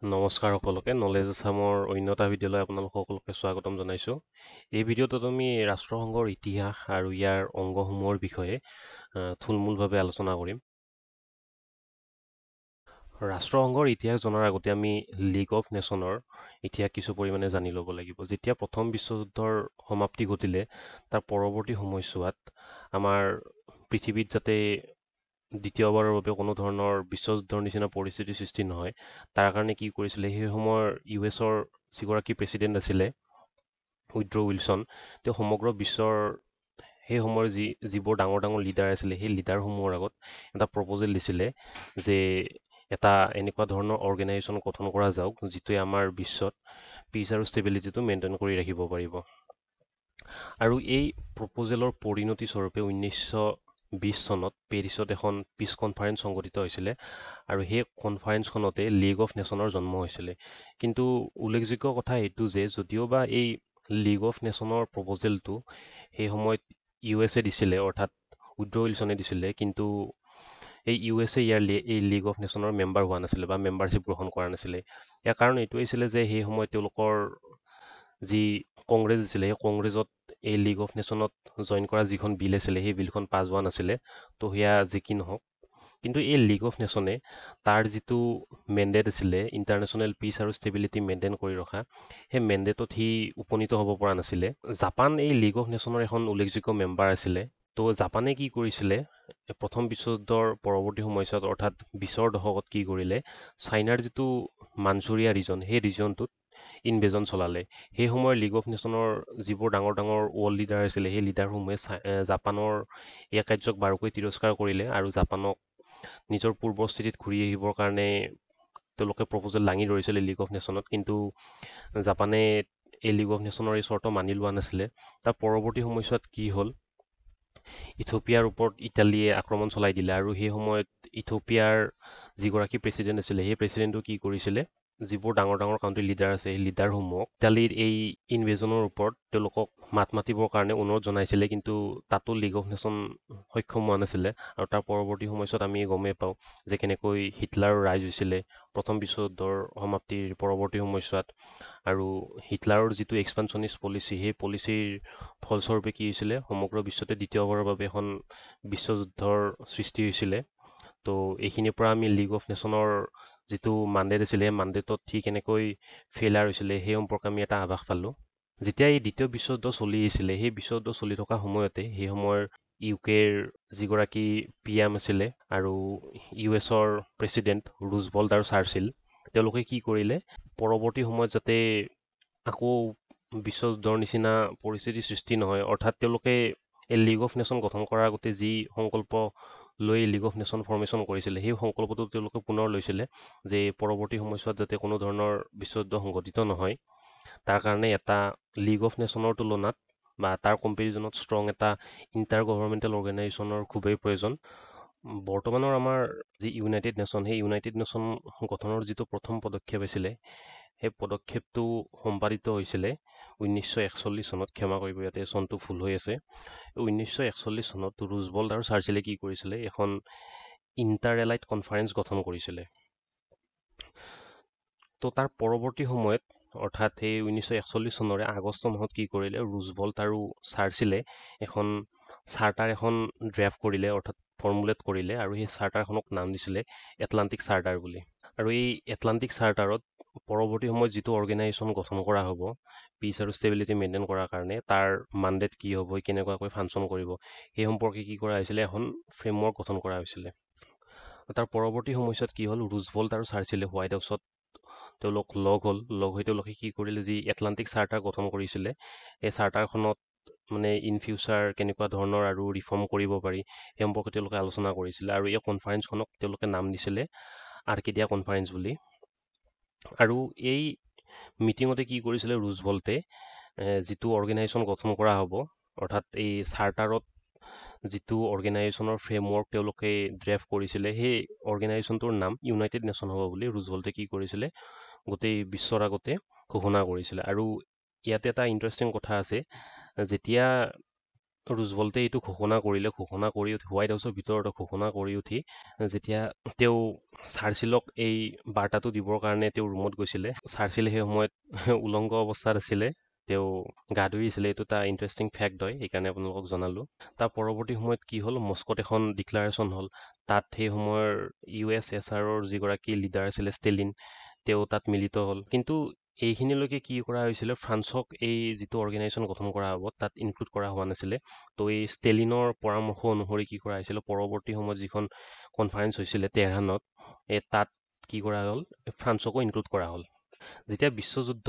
নমস্কাৰ সকলোকে নলেজ আছামৰ অন্য এটা ভিডিঅ'লৈ আপোনালোক সকলোকে স্বাগতম জনাইছোঁ। এই ভিডিঅ'টোত আমি ৰাষ্ট্ৰসংঘৰ ইতিহাস আৰু ইয়াৰ অংগসমূহৰ বিষয়ে থুলমূলভাৱে আলোচনা কৰিম। ৰাষ্ট্ৰসংঘৰ ইতিহাস জনাৰ আগতে আমি লীগ অফ নেশ্যনৰ ইতিহাস কিছু পৰিমাণে জানি ল'ব লাগিব। যেতিয়া প্ৰথম বিশ্বযুদ্ধৰ সমাপ্তি ঘটিলে তাৰ পৰৱৰ্তী সময়ছোৱাত আমাৰ পৃথিৱীত যাতে দ্বিতীয়বাৰৰ বাবে কোনো ধৰণৰ বিশ্বযুদ্ধৰ নিচিনা পৰিস্থিতিৰ সৃষ্টি নহয়, তাৰ কাৰণে কি কৰিছিলে, সেই সময়ৰ US-ৰ যিগৰাকী প্ৰেছিডেণ্ট আছিলে উইড্ৰ' উইলছন, তেওঁ সমগ্ৰ বিশ্বৰ সেই সময়ৰ যিবোৰ ডাঙৰ ডাঙৰ লিডাৰ আছিলে সেই লিডাৰসমূহৰ আগত এটা প্ৰপ'জেল দিছিলে যে এটা এনেকুৱা ধৰণৰ অৰ্গেনাইজেশ্যন গঠন কৰা যাওক যিটোৱে আমাৰ বিশ্বত পিচ আৰু ষ্টেবিলিটিটো মেইনটেইন কৰি ৰাখিব পাৰিব। আৰু এই প্ৰপ'জেলৰ পৰিণতি স্বৰূপে 1920 চনত পেৰিছত এখন পিচ কনফাৰেন্স সংগঠিত হৈছিলে আৰু সেই কনফাৰেন্সখনতে লীগ অফ নেশ্যনৰ জন্ম হৈছিলে। কিন্তু উল্লেখযোগ্য কথা এইটো যে যদিওবা এই লীগ অফ নেশ্যনৰ প্ৰপ'জেলটো সেই সময়ত USA দিছিলে, অৰ্থাৎ উইড্ৰ' উইলছনে দিছিলে, কিন্তু এই USA এই লীগ অফ নেশ্যনৰ মেম্বাৰ হোৱা নাছিলে বা মেম্বাৰশ্বিপ গ্ৰহণ কৰা নাছিলে। ইয়াৰ কাৰণ এইটো হৈছিলে যে সেই সময়ত তেওঁলোকৰ যি কংগ্ৰেছ আছিলে সেই কংগ্ৰেছত এই লীগ অফ নেশ্যনত জইন কৰা যিখন বিল আছিলে সেই বিলখন পাছ হোৱা নাছিলে। তো সেয়া যি কি নহওক, কিন্তু এই লীগ অফ নেশ্যনে তাৰ যিটো মেণ্ডেট আছিলে ইণ্টাৰনেশ্যনেল পিচ আৰু ষ্টেবিলিটি মেইনটেইন কৰি ৰখা, সেই মেণ্ডেটত সি উপনীত হ'ব পৰা নাছিলে। জাপান এই লীগ অফ নেশ্যনৰ এখন উল্লেখযোগ্য মেম্বাৰ আছিলে। তো জাপানে কি কৰিছিলে, প্ৰথম বিশ্বযুদ্ধৰ পৰৱৰ্তী সময়ছোৱাত অৰ্থাৎ 20ৰ দশকত কি কৰিলে, চাইনাৰ যিটো মানচুৰিয়া ৰিজন সেই ৰিজনটোত ইনভেজন চলালে। সেই সময়ৰ লীগ অফ নেশ্যনৰ যিবোৰ ডাঙৰ ডাঙৰ ৱৰ্ল্ড লিডাৰ আছিলে সেই লিডাৰসমূহে জাপানৰ এই কাৰ্যক বাৰুকৈ তিৰস্কাৰ কৰিলে আৰু জাপানক নিজৰ পূৰ্বৰ স্থিতিত ঘূৰি আহিবৰ কাৰণে তেওঁলোকে প্ৰপ'জেল দাঙি ধৰিছিলে লীগ অফ নেশ্যনত, কিন্তু জাপানে এই লীগ অফ নেশ্যনৰ এই চৰ্ত মানি লোৱা নাছিলে। তাৰ পৰৱৰ্তী সময়ছোৱাত কি হ'ল, ইথিঅ'পিয়াৰ ওপৰত ইটালীয়ে আক্ৰমণ চলাই দিলে আৰু সেই সময়ত ইথিঅ'পিয়াৰ যিগৰাকী প্ৰেছিডেণ্ট আছিলে সেই প্ৰেছিডেণ্টটো কি কৰিছিলে, যিবোৰ ডাঙৰ ডাঙৰ কাউণ্ট্ৰি লিডাৰ আছে সেই লিডাৰসমূহক ইটালীৰ এই ইনভেজনৰ ওপৰত তেওঁলোকক মাত মাতিবৰ কাৰণে অনুৰোধ জনাইছিলে, কিন্তু তাতো লীগ অফ নেশ্যন সক্ষম হোৱা নাছিলে। আৰু তাৰ পৰৱৰ্তী সময়ছোৱাত আমি গমেই পাওঁ যে কেনেকৈ হিটলাৰৰ ৰাইজ হৈছিলে প্ৰথম বিশ্বযুদ্ধৰ সমাপ্তিৰ পৰৱৰ্তী সময়ছোৱাত। আৰু হিটলাৰৰ যিটো এক্সপানশ্যনিষ্ট পলিচি সেই পলিচিৰ ফলস্বৰূপে কি হৈছিলে, সমগ্ৰ বিশ্বতে দ্বিতীয়বাৰৰ বাবে এখন বিশ্বযুদ্ধৰ সৃষ্টি হৈছিলে। তো এইখিনিৰ পৰা আমি লীগ অফ নেশ্যনৰ যিটো মাণ্ডেট আছিলে সেই মাণ্ডেটত ঠিক কেনেকৈ ফেইলাৰ হৈছিলে সেই সম্পৰ্কে আমি এটা আভাস পালোঁ। যেতিয়া এই দ্বিতীয় বিশ্বযুদ্ধ চলি আহিছিলে সেই বিশ্বযুদ্ধ চলি থকা সময়তে সেই সময়ৰ UKৰ যিগৰাকী PM আছিলে আৰু US-ৰ প্ৰেছিডেণ্ট ৰুজভল্ট আৰু চাৰ্চিল, তেওঁলোকে কি কৰিলে, পৰৱৰ্তী সময়ত যাতে আকৌ বিশ্বযুদ্ধৰ নিচিনা পৰিস্থিতিৰ সৃষ্টি নহয়, অৰ্থাৎ তেওঁলোকে এই লীগ অফ নেশ্যন গঠন কৰাৰ আগতে যি সংকল্প লৈ লীগ অফ নেশ্যন ফৰ্মেশ্যন কৰিছিলে সেই সংকল্পটো তেওঁলোকে পুনৰ লৈছিলে যে পৰৱৰ্তী সময়ছোৱাত যাতে কোনো ধৰণৰ বিশ্বযুদ্ধ সংঘটিত নহয়, তাৰ কাৰণে এটা লীগ অফ নেশ্যনৰ তুলনাত বা তাৰ কম্পেৰিজনত ষ্ট্ৰং এটা ইণ্টাৰ গভৰ্ণমেণ্টেল অৰ্গেনাইজেশ্যনৰ খুবেই প্ৰয়োজন। বৰ্তমানৰ আমাৰ যি ইউনাইটেড নেশ্যন সেই ইউনাইটেড নেশ্যন গঠনৰ যিটো প্ৰথম পদক্ষেপ আছিলে সেই পদক্ষেপটো সম্পাদিত হৈছিলে 1941 চনত। ক্ষমা কৰিব, ইয়াতে চনটো ভুল হৈ আছে। 1941 চনত ৰুজভল্ট আৰু চাৰ্চিলে কি কৰিছিলে, এখন ইণ্টাৰ এলাইড কনফাৰেন্স গঠন কৰিছিলে। তো তাৰ পৰৱৰ্তী সময়ত অৰ্থাৎ সেই 1941 চনৰে আগষ্ট মাহত কি কৰিলে, ৰুজভল্ট আৰু চাৰ্চিলে এখন চাৰ্টাৰ এখন ড্ৰাফ্ট কৰিলে, অৰ্থাৎ ফৰ্মুলেট কৰিলে, আৰু সেই চাৰ্টাৰখনক নাম দিছিলে এটলাণ্টিক চাৰ্টাৰ বুলি। আৰু এই এটলাণ্টিক চাৰ্টাৰত পৰৱৰ্তী সময়ত যিটো অৰ্গেনাইজেশ্যন গঠন কৰা হ'ব পিচ আৰু ষ্টেবিলিটি মেইনটেইন কৰাৰ কাৰণে, তাৰ মাণ্ডেট কি হ'ব, কেনেকুৱাকৈ ফাংচন কৰিব, সেই সম্পৰ্কে কি কৰা হৈছিলে, এখন ফ্ৰেমৱৰ্ক গঠন কৰা হৈছিলে। তাৰ পৰৱৰ্তী সময়ছোৱাত কি হ'ল, ৰুজভল্ট আৰু চাৰ্চিলে হোৱাইট হাউচত তেওঁলোক লগ হৈ তেওঁলোকে কি কৰিলে, যি এটলাণ্টিক চাৰ্টাৰ গঠন কৰিছিলে এই চাৰ্টাৰখনত মানে ইন ফিউচাৰ কেনেকুৱা ধৰণৰ আৰু ৰিফৰ্ম কৰিব পাৰি সেই সম্পৰ্কে তেওঁলোকে আলোচনা কৰিছিলে। আৰু এই কনফাৰেন্সখনক তেওঁলোকে নাম দিছিলে আৰ্কেডিয়া কনফাৰেন্স বুলি। আৰু এই মিটিঙতে কি কৰিছিলে, ৰুজভল্টে যিটো অৰ্গেনাইজেশ্যন গঠন কৰা হ'ব, অৰ্থাৎ এই চাৰ্টাৰত যিটো অৰ্গেনাইজেশ্যনৰ ফ্ৰেমৱৰ্ক তেওঁলোকে ড্ৰাফ্ট কৰিছিলে সেই অৰ্গেনাইজেশ্যনটোৰ নাম ইউনাইটেড নেশ্যন হ'ব বুলি ৰুজভল্টে কি কৰিছিলে, গোটেই বিশ্বৰ আগতে ঘোষণা কৰিছিলে। আৰু ইয়াতে এটা ইণ্টাৰেষ্টিং কথা আছে, যেতিয়া ৰুজভল্টে এইটো ঘোষণা কৰিলে, ঘোষণা কৰি হোৱাইট হাউচৰ ভিতৰত ঘোষণা কৰি উঠি যেতিয়া তেওঁ চাৰ্চিলক এই বাৰ্তাটো দিবৰ কাৰণে তেওঁ ৰুমত গৈছিলে, চাৰ্চিল সেই সময়ত উলংগ অৱস্থাত আছিলে, তেওঁ গা ধুই আছিলে। এইটো এটা ইণ্টাৰেষ্টিং ফেক্ট হয়, সেইকাৰণে আপোনালোকক জনালোঁ। তাৰ পৰৱৰ্তী সময়ত কি হ'ল, মস্কোত এখন ডিক্লাৰেশ্যন হ'ল। তাত সেই সময়ৰ USSRৰ যিগৰাকী লিডাৰ আছিলে ষ্টেলিন, তেওঁ তাত মিলিত হ'ল। কিন্তু এইখিনিলৈকে কি কৰা হৈছিলে, ফ্ৰান্সক এই যিটো অৰ্গেনাইজেশ্যন গঠন কৰা হ'ব তাত ইনক্লুড কৰা হোৱা নাছিলে। তো এই ষ্টেলিনৰ পৰামৰ্শ অনুসৰি কি কৰা হৈছিলে, পৰৱৰ্তী সময়ত যিখন কনফাৰেঞ্চ হৈছিলে তেহৰাণত, তাত কি কৰা হ'ল, ফ্ৰান্সকো ইনক্লুড কৰা হ'ল। যেতিয়া বিশ্বযুদ্ধ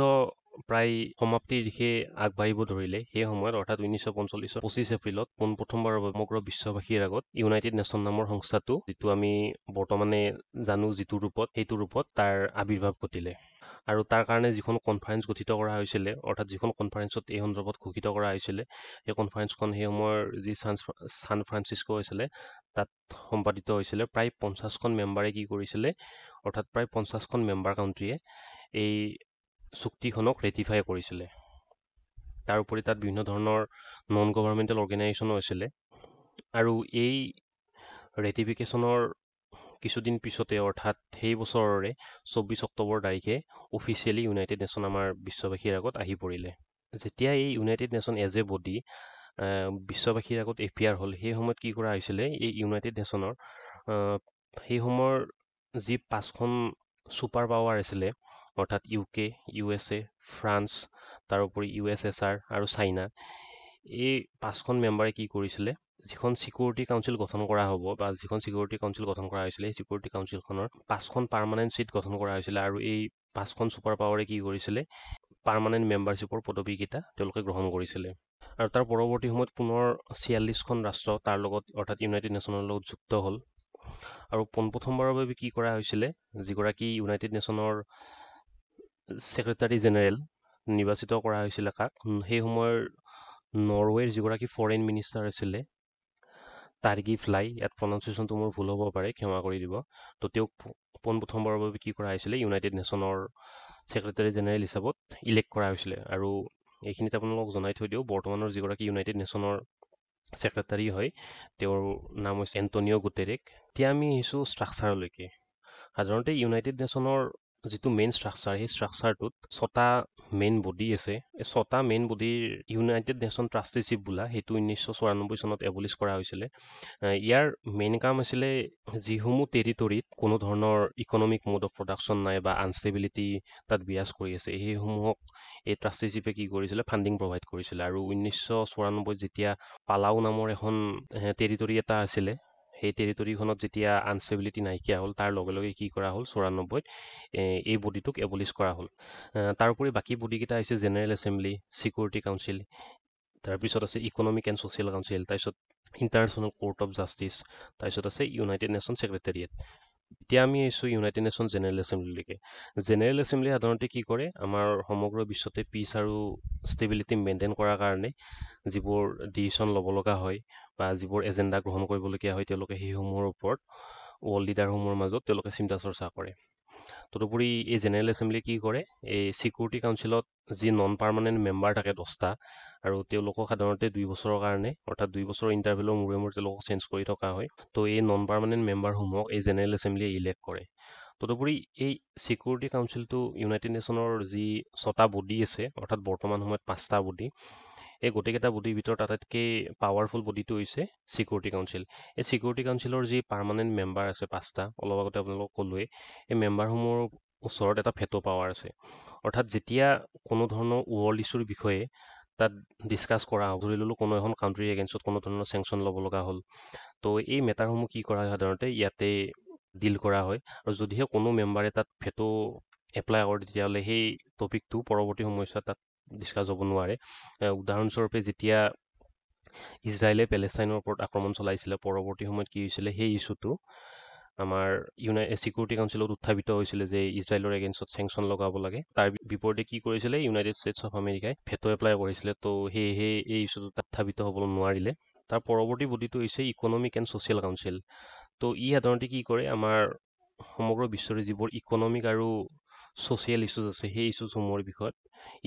প্ৰায় সমাপ্তিৰ দিশে আগবাঢ়িব ধৰিলে, সেই সময়ত অৰ্থাৎ 1945 25 এপ্ৰিলত পোনপ্ৰথমবাৰৰ বাবে সমগ্ৰ বিশ্ববাসীৰ আগত ইউনাইটেড নেশ্যন নামৰ সংস্থাটো, যিটো আমি বৰ্তমানে জানো যিটো ৰূপত, সেইটো ৰূপত তাৰ আৱিৰ্ভাৱ ঘটিলে। আৰু তাৰ কাৰণে যিখন কনফাৰেঞ্চ গঠিত কৰা হৈছিলে, অৰ্থাৎ যিখন কনফাৰেঞ্চত এই সন্দৰ্ভত ঘোষিত কৰা হৈছিলে, সেই কনফাৰেঞ্চখন সেই সময়ৰ যি ছান ফ্ৰান্সিস্কো হৈছিলে তাত সম্পাদিত হৈছিলে। প্ৰায় 50খন মেম্বাৰে কি কৰিছিলে, অৰ্থাৎ প্ৰায় 50খন মেম্বাৰ কাউণ্ট্ৰিয়ে এই চুক্তিখনক ৰেটিফাই কৰিছিলে। তাৰোপৰি তাত বিভিন্ন ধৰণৰ নন গভাৰ্ণমেণ্টেল অৰ্গেনাইজেশ্যনো আছিলে। আৰু এই ৰেটিফিকেশ্যনৰ কিছুদিন পিছতে, অৰ্থাৎ সেই বছৰৰে 24 অক্টোবৰ তাৰিখে অফিচিয়েলি ইউনাইটেড নেশ্যন আমাৰ বিশ্ববাসীৰ আগত আহি পৰিলে। যেতিয়া এই united nation as a body বিশ্ববাসীৰ আগত এপিয়াৰ হ'ল, সেই সময়ত কি কৰা হৈছিলে, এই ইউনাইটেড নেশ্যনৰ সেই সময়ৰ যি 5খন ছুপাৰ পাৱাৰ আছিলে, অৰ্থাৎ UK, USA, ফ্ৰান্স, তাৰোপৰি USSR আৰু চাইনা, এই 5খন মেম্বাৰে কি কৰিছিলে, যিখন ছিকিউৰিটি কাউঞ্চিল গঠন কৰা হ'ব, বা যিখন ছিকিউৰিটি কাউঞ্চিল গঠন কৰা হৈছিলে, সেই ছিকিউৰিটি কাউঞ্চিলখনৰ 5খন পাৰ্মানেণ্ট ছিট গঠন কৰা হৈছিলে। আৰু এই 5খন ছুপাৰ পাৱাৰে কি কৰিছিলে, পাৰ্মানেণ্ট মেম্বাৰশ্বিপৰ পদবীকেইটা তেওঁলোকে গ্ৰহণ কৰিছিলে। আৰু তাৰ পৰৱৰ্তী সময়ত পুনৰ 46খন ৰাষ্ট্ৰ তাৰ লগত, অৰ্থাৎ ইউনাইটেড নেশ্যনৰ লগত যুক্ত হ'ল। আৰু পোনপ্ৰথমবাৰৰ বাবে কি কৰা হৈছিলে, যিগৰাকী ইউনাইটেড নেশ্যনৰ ছেক্ৰেটাৰী জেনেৰেল নিৰ্বাচিত কৰা হৈছিলে কাক, সেই সময়ৰ নৰৱেৰ যিগৰাকী ফৰেইন মিনিষ্টাৰ আছিলে, টাৰ্গি ফ্লাই, ইয়াত প্ৰনাউন্সিয়েশ্যনটো মোৰ ভুল হ'ব পাৰে, ক্ষমা কৰি দিব। তো তেওঁক পোনপ্ৰথমবাৰৰ বাবে কি কৰা হৈছিলে, ইউনাইটেড নেশ্যনৰ ছেক্ৰেটাৰী জেনেৰেল হিচাপত ইলেক্ট কৰা হৈছিলে। আৰু এইখিনিত আপোনালোকক জনাই থৈ দিওঁ, বৰ্তমানৰ যিগৰাকী ইউনাইটেড নেশ্যনৰ ছেক্ৰেটাৰী হয়, তেওঁৰ নাম হৈছে এণ্টনিঅ' গুটেৰেক। এতিয়া আমি আহিছোঁ ষ্ট্ৰাকচাৰলৈকে। সাধাৰণতে ইউনাইটেড নেশ্যনৰ যিটো মেইন ষ্ট্ৰাকচাৰ, সেই ষ্ট্ৰাকচাৰটোত 6টা মেইন বডি আছে। এই 6টা মেইন বডিৰ ইউনাইটেড নেশ্যন ট্ৰাষ্টিশ্বিপ বোলা, সেইটো 1994 চনত এবলিছ কৰা হৈছিলে। ইয়াৰ মেইন কাম আছিলে, যিসমূহ টেৰিটৰীত কোনো ধৰণৰ ইকনমিক মোড অফ প্ৰডাকশ্যন নাই বা আনষ্টেবিলিটি তাত বিৰাজ কৰি আছে, সেইসমূহক এই ট্ৰাষ্টিশ্বিপে কি কৰিছিলে, ফাণ্ডিং প্ৰভাইড কৰিছিলে। আৰু 1994 যেতিয়া পালাও নামৰ এখন টেৰিটৰী এটা আছিলে, সেই টেৰিটৰীখনত যেতিয়া আনষ্টেবিলিটি নাইকিয়া হ'ল, তাৰ লগে লগে কি কৰা হ'ল, 94ত এই বডিটোক এবলিছ কৰা হ'ল। তাৰোপৰি বাকী বডিকেইটা হৈছে জেনেৰেল এছেম্বলি, ছিকিউৰিটি কাউঞ্চিল, তাৰপিছত আছে ইকনমিক এণ্ড ছ'চিয়েল কাউঞ্চিল, তাৰপিছত ইণ্টাৰনেশ্যনেল কোৰ্ট অফ জাষ্টিছ, তাৰপিছত আছে ইউনাইটেড নেশ্যন ছেক্ৰেটেৰিয়েট। এতিয়া আমি আহিছোঁ ইউনাইটেড নেশ্যন জেনেৰেল এছেম্বলিলৈকে। জেনেৰেল এছেম্বলি সাধাৰণতে কি কৰে, আমাৰ সমগ্ৰ বিশ্বতে পিচ আৰু ষ্টেবিলিটি মেইনটেইন কৰাৰ কাৰণে যিবোৰ ডিচিশ্যন ল'ব লগা হয় বা যিবোৰ এজেণ্ডা গ্ৰহণ কৰিবলগীয়া হয়, তেওঁলোকে সেইসমূহৰ ওপৰত ৱৰ্ল্ড লিডাৰসমূহৰ মাজত তেওঁলোকে চিন্তা চৰ্চা কৰে। তদুপৰি এই জেনেৰেল এছেম্বলি কি কৰে, এই ছিকিউৰিটি কাউঞ্চিলত যি নন পাৰ্মানেণ্ট মেম্বাৰ থাকে 10টা, আৰু তেওঁলোকক সাধাৰণতে 2 বছৰৰ কাৰণে, অৰ্থাৎ 2 বছৰৰ ইণ্টাৰভেলৰ মূৰে মূৰে তেওঁলোকক চেঞ্জ কৰি থকা হয়। তো এই নন পাৰ্মানেণ্ট মেম্বাৰসমূহক এই জেনেৰেল এছেম্বলিয়ে ইলেক্ট কৰে। তদুপৰি এই ছিকিউৰিটি কাউঞ্চিলটো ইউনাইটেড নেশ্যনৰ যি 6টা বডি আছে, অৰ্থাৎ বৰ্তমান সময়ত 5টা বডি, এই গোটেইকেইটা বডিৰ ভিতৰত আটাইতকৈ পাৱাৰফুল বডিটো হৈছে ছিকিউৰিটি কাউঞ্চিল। এই ছিকিউৰিটি কাউঞ্চিলৰ যি পাৰ্মানেণ্ট মেম্বাৰ আছে 5টা, অলপ আগতে আপোনালোকক ক'লোৱেই, এই মেম্বাৰসমূহৰ ওচৰত এটা ভেটো পাৱাৰ আছে। অৰ্থাৎ যেতিয়া কোনো ধৰণৰ ৱৰ্ল্ড ইছ্যুৰ বিষয়ে তাত ডিছকাছ কৰা হ'ব, ধৰি ল'লোঁ কোনো এখন কাউণ্ট্ৰিৰ এগেইনষ্টত কোনো ধৰণৰ চেংচন ল'ব লগা হ'ল, তো এই মেটাৰসমূহ কি কৰা হয়, সাধাৰণতে ইয়াতে ডিল কৰা হয়। আৰু যদিহে কোনো মেম্বাৰে তাত ভেটো এপ্লাই কৰে, তেতিয়াহ'লে সেই টপিকটো পৰৱৰ্তী সময়ছোৱাত তাত ডিছকাছ হ'ব নোৱাৰে। উদাহৰণস্বৰূপে, যেতিয়া ইজৰাইলে পেলেষ্টাইনৰ ওপৰত আক্ৰমণ চলাইছিলে, পৰৱৰ্তী সময়ত কি হৈছিলে, সেই ইছ্যুটো আমাৰ ছিকিউৰিটি কাউঞ্চিলত উত্থাপিত হৈছিলে যে ইজৰাইলৰ এগেইনষ্টত চেংচন লগাব লাগে। তাৰ বিপৰীতে কি কৰিছিলে, ইউনাইটেড ষ্টেটছ অফ আমেৰিকাই ভেটো এপ্লাই কৰিছিলে। তো সেয়েহে এই ইছ্যুটো উত্থাপিত হ'ব নোৱাৰিলে। তাৰ পৰৱৰ্তী বডিটো হৈছে ইকনমিক এণ্ড ছ'চিয়েল কাউঞ্চিল। তো ই সাধাৰণতে কি কৰে, আমাৰ সমগ্ৰ বিশ্বৰে যিবোৰ ইকনমিক আৰু ছ'চিয়েল ইছ্যুজ আছে, সেই ইছ্যুজসমূহৰ বিষয়ত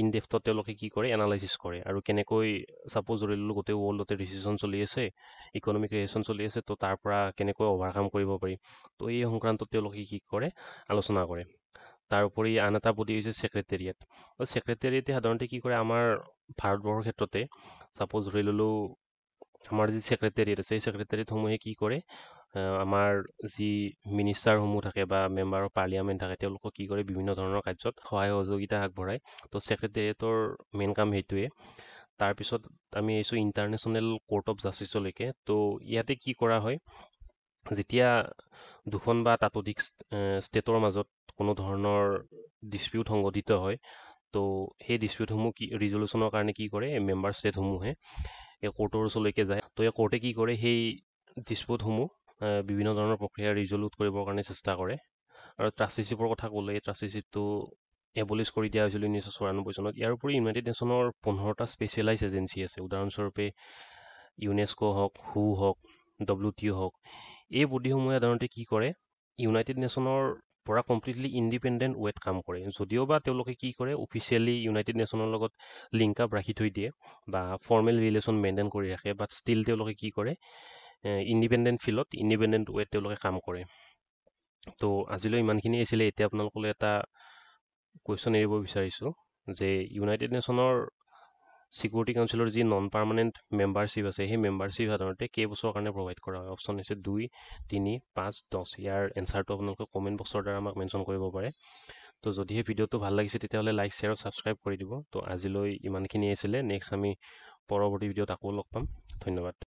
ইন ডেপথত তেওঁলোকে কি কৰে এনালাইচিছ কৰে আৰু কেনেকৈ ছাপ'জ ধৰি ল'লোঁ গোটেই ৱৰ্ল্ডতে ৰিচেশ্যন চলি আছে, ইকনমিক ৰিচেশ্যন চলি আছে, ত' তাৰ পৰা কেনেকৈ অভাৰকাম কৰিব পাৰি, ত' এই সংক্ৰান্তত তেওঁলোকে কি কৰে আলোচনা কৰে। তাৰোপৰি আন এটা বডি হৈছে ছেক্ৰেটেৰিয়েট। ছেক্ৰেটেৰিয়েটে সাধাৰণতে কি কৰে আমাৰ ভাৰতবৰ্ষৰ ক্ষেত্ৰতে ছাপ'জ ধৰি ল'লোঁ আমাৰ যি ছেক্ৰেটেৰিয়েট আছে সেই ছেক্ৰেটেৰিয়েটসমূহে কি কৰে আমাৰ যি মিনিষ্টাৰসমূহ থাকে বা মেম্বাৰ অফ পাৰ্লিয়ামেণ্ট থাকে তেওঁলোকক কি কৰে বিভিন্ন ধৰণৰ কাৰ্যত সহায় সহযোগিতা আগবঢ়ায়। ত' ছেক্ৰেটেৰিয়েটৰ মেইন কাম সেইটোৱে। তাৰপিছত আমি আহিছোঁ ইণ্টাৰনেশ্যনেল কোৰ্ট অফ জাষ্টিছলৈকে। ত' ইয়াতে কি কৰা হয় যেতিয়া দুখন বা তাতোধিক ষ্টেটৰ মাজত কোনো ধৰণৰ ডিছপিউট সংঘটিত হয়, ত' সেই ডিছপিউটসমূহ কি ৰিজলিউশ্যনৰ কাৰণে কি কৰে মেম্বাৰ ষ্টেটসমূহে এই কোৰ্টৰ ওচৰলৈকে যায়। ত' এই কোৰ্টে কি কৰে সেই ডিছপিউটসমূহ বিভিন্ন ধৰণৰ প্ৰক্ৰিয়া ৰিজলিউট কৰিবৰ কাৰণে চেষ্টা কৰে। আৰু ট্ৰাষ্টিশ্বিপৰ কথা ক'লে ট্ৰাষ্টিশ্বিপটো এবলিছ কৰি দিয়া হৈছিল 1994 চনত। ইয়াৰ উপৰি ইউনাইটেড নেশ্যনৰ 15টা স্পেচিয়েলাইজ এজেঞ্চি আছে। উদাহৰণস্বৰূপে ইউনেস্ক' হওক, হু হওক, WTO হওক। এই বডিসমূহে সাধাৰণতে কি কৰে ইউনাইটেড নেশ্যনৰ পৰা কমপ্লিটলি ইণ্ডিপেণ্ডেণ্ট ৱেত কাম কৰে। যদিও বা তেওঁলোকে কি কৰে অফিচিয়েলি ইউনাইটেড নেশ্যনৰ লগত লিংক আপ ৰাখি থৈ দিয়ে বা ফৰ্মেল ৰিলেশ্যন মেইনটেইন কৰি ৰাখে, বাট ষ্টিল তেওঁলোকে কি কৰে ইণ্ডিপেণ্ডেণ্ট ফিল্ডত ইণ্ডিপেণ্ডেণ্ট ৱেত তেওঁলোকে কাম কৰে। ত' আজিলৈ ইমানখিনি আছিলে। এতিয়া আপোনালোকলৈ এটা কুৱেশ্যন এৰিব বিচাৰিছোঁ যে ইউনাইটেড নেশ্যনৰ ছিকিউৰিটি কাউন্সিলৰ যি নন পাৰ্মানেণ্ট মেম্বাৰশ্বিপ আছে সেই মেম্বাৰশ্বিপ সাধাৰণতে কেইবছৰৰ কাৰণে প্ৰভাইড কৰা হয়? অপশ্যন হৈছে 2, 3, 5, 10। ইয়াৰ এনচাৰটো আপোনালোকে কমেণ্ট বক্সৰ দ্বাৰা আমাক মেনশ্যন কৰিব পাৰে। ত' যদিহে ভিডিঅ'টো ভাল লাগিছে তেতিয়াহ'লে লাইক, শ্বেয়াৰ আৰু ছাবস্ক্ৰাইব কৰি দিব। ত' আজিলৈ ইমানখিনি আছিলে। নেক্সট আমি পৰৱৰ্তী ভিডিঅ'ত আকৌ লগ পাম। ধন্যবাদ।